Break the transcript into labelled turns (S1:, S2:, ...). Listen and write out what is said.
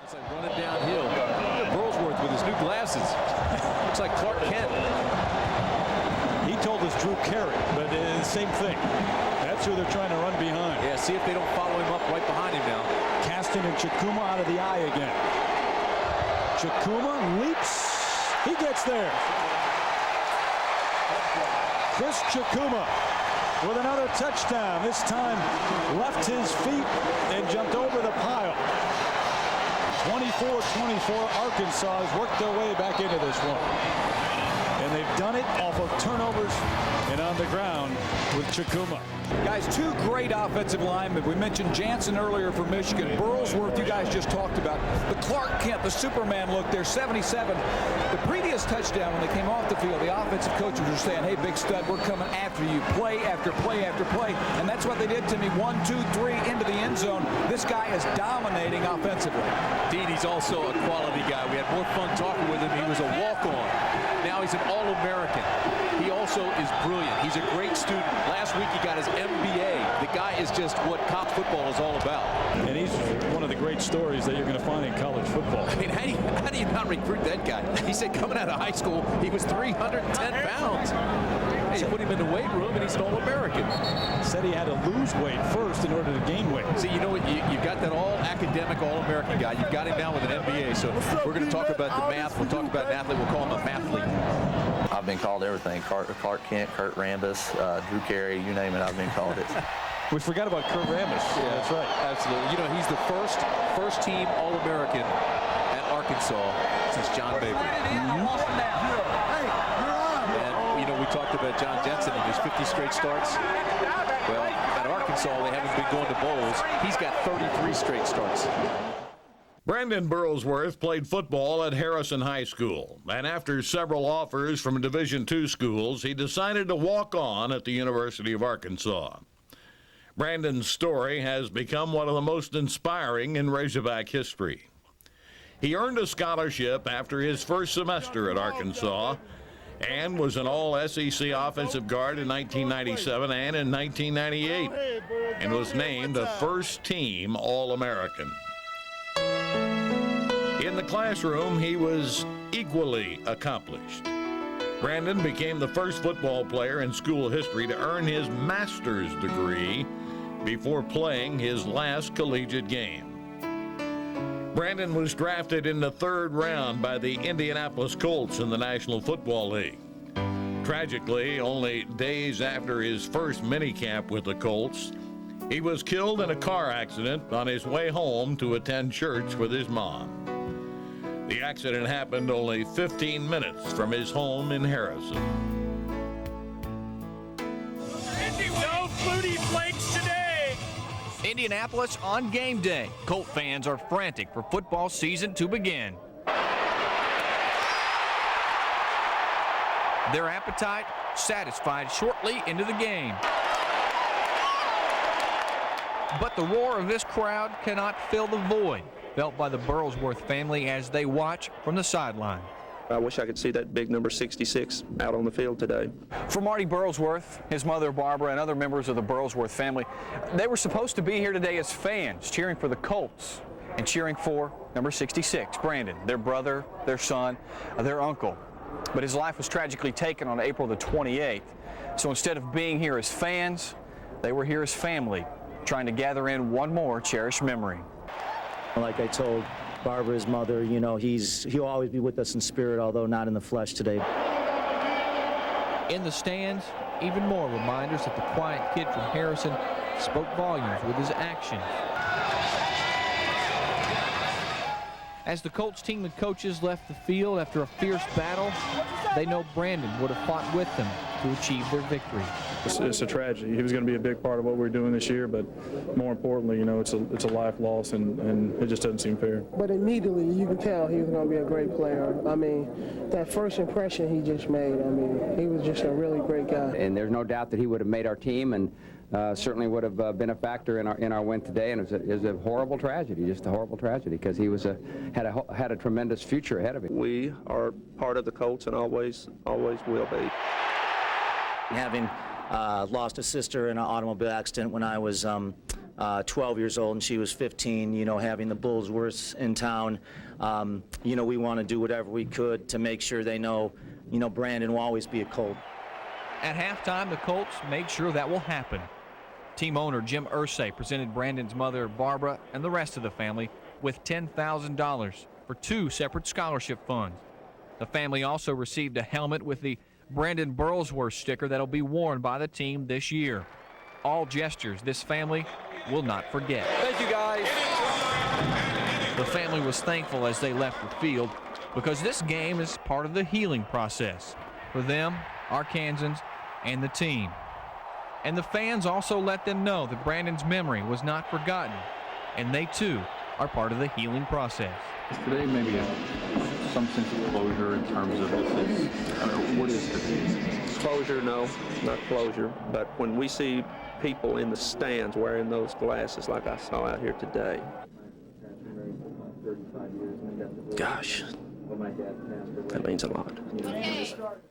S1: It's like running downhill. Burlsworth with his new glasses. Looks like Clark Kent.
S2: He told us Drew Carey, but same thing. That's who they're trying to run behind.
S1: Yeah, see if they don't follow him up right behind him now.
S2: Caston and Chikuma out of the eye again. Chikuma leaps. He gets there. Chris Chikuma with another touchdown. This time left his feet and jumped over the pile. 24-24, Arkansas has worked their way back into this one. And they've done it off of turnovers and on the ground with Chikuma.
S3: Guys, two great offensive linemen. We mentioned Jansen earlier for Michigan. Burlsworth, you guys just talked about. The Clark Kent, the Superman look there, 77. The previous touchdown when they came off the field, the offensive coaches were saying, hey, big stud, we're coming after you. Play after play after play. And that's what they did to me. 1, 2, 3 into the end zone. This guy is dominating offensively.
S1: Indeed, he's also a quality guy. We had more fun talking with him. He was a walk-on. Now he's an All-American. He also is brilliant. He's a great student. Last week he got his MBA. The guy is just what college football is all about.
S2: And he's one of the great stories that you're going to find in college football.
S1: I mean, how do you not recruit that guy? He said coming out of high school, he was 310 pounds. Hey, put him in the weight room, and he's an All-American.
S2: Said he had to lose weight first in order to gain weight.
S1: See, you know what? You've got that all-academic, all-American guy. You've got him now with an MBA. So we're going to talk about the math. We'll talk about an athlete. We'll call him a mathlete.
S4: I've been called everything. Clark Kent, Kurt Rambis, Drew Carey, you name it, I've been called it.
S2: We forgot about Kurt Rambis. Yeah, that's right.
S1: Absolutely. You know, he's the first team All-American at Arkansas since John Baker. And, you know, we talked about John Jensen and his 50 straight starts. Well, at Arkansas, they haven't been going to bowls. He's got 33 straight starts.
S5: Brandon Burlsworth played football at Harrison High School, and after several offers from Division II schools, he decided to walk on at the University of Arkansas. Brandon's story has become one of the most inspiring in Razorback history. He earned a scholarship after his first semester at Arkansas and was an all-SEC offensive guard in 1997 and in 1998, and was named a first-team All-American. In the classroom, he was equally accomplished. Brandon became the first football player in school history to earn his master's degree before playing his last collegiate game. Brandon was drafted in the 3rd round by the Indianapolis Colts in the National Football League. Tragically, only days after his first minicamp with the Colts, he was killed in a car accident on his way home to attend church with his mom. The accident happened only 15 minutes from his home in Harrison.
S6: No Flutie Flakes today!
S7: Indianapolis on game day. Colt fans are frantic for football season to begin. Their appetite satisfied shortly into the game. But the roar of this crowd cannot fill the void felt by the Burlsworth family as they watch from the sideline.
S8: I wish I could see that big number 66 out on the field today.
S9: For Marty Burlsworth, his mother Barbara, and other members of the Burlsworth family, they were supposed to be here today as fans, cheering for the Colts and cheering for number 66, Brandon, their brother, their son, their uncle. But his life was tragically taken on April the 28th. So instead of being here as fans, they were here as family, trying to gather in one more cherished memory.
S10: Like I told Barbara, his mother, you know, he'll always be with us in spirit, although not in the flesh today.
S11: In the stands, even more reminders that the quiet kid from Harrison spoke volumes with his actions. As the Colts team and coaches left the field after a fierce battle, they know Brandon would have fought with them to achieve their victory.
S12: It's a tragedy. He was going to be a big part of what we're doing this year, but more importantly, you know, it's a life loss, and it just doesn't seem fair.
S13: But immediately, you can tell he was going to be a great player. I mean, that first impression he just made, I mean, he was just a really great guy.
S14: And there's no doubt that he would have made our team, and certainly would have been a factor in our win today. And it was a horrible tragedy, just a horrible tragedy, because he was had a tremendous future ahead of him.
S8: We are part of the Colts and always will be.
S10: Having lost a sister in an automobile accident when I was 12 years old and she was 15, you know, having the Burlsworths in town. You know, we want to do whatever we could to make sure they know, you know, Brandon will always be a Colt.
S7: At halftime, the Colts made sure that will happen. Team owner Jim Irsay presented Brandon's mother, Barbara, and the rest of the family with $10,000 for 2 separate scholarship funds. The family also received a helmet with the Brandon Burlsworth sticker that'll be worn by the team this year. All gestures this family will not forget.
S9: Thank you, guys.
S7: The family was thankful as they left the field because this game is part of the healing process for them, Arkansans, and the team. And the fans also let them know that Brandon's memory was not forgotten, and they too are part of the healing process.
S15: Today maybe some sense of closure in terms of this. What is the
S8: closure? No, not closure. But when we see people in the stands wearing those glasses like I saw out here today, gosh, that means a lot.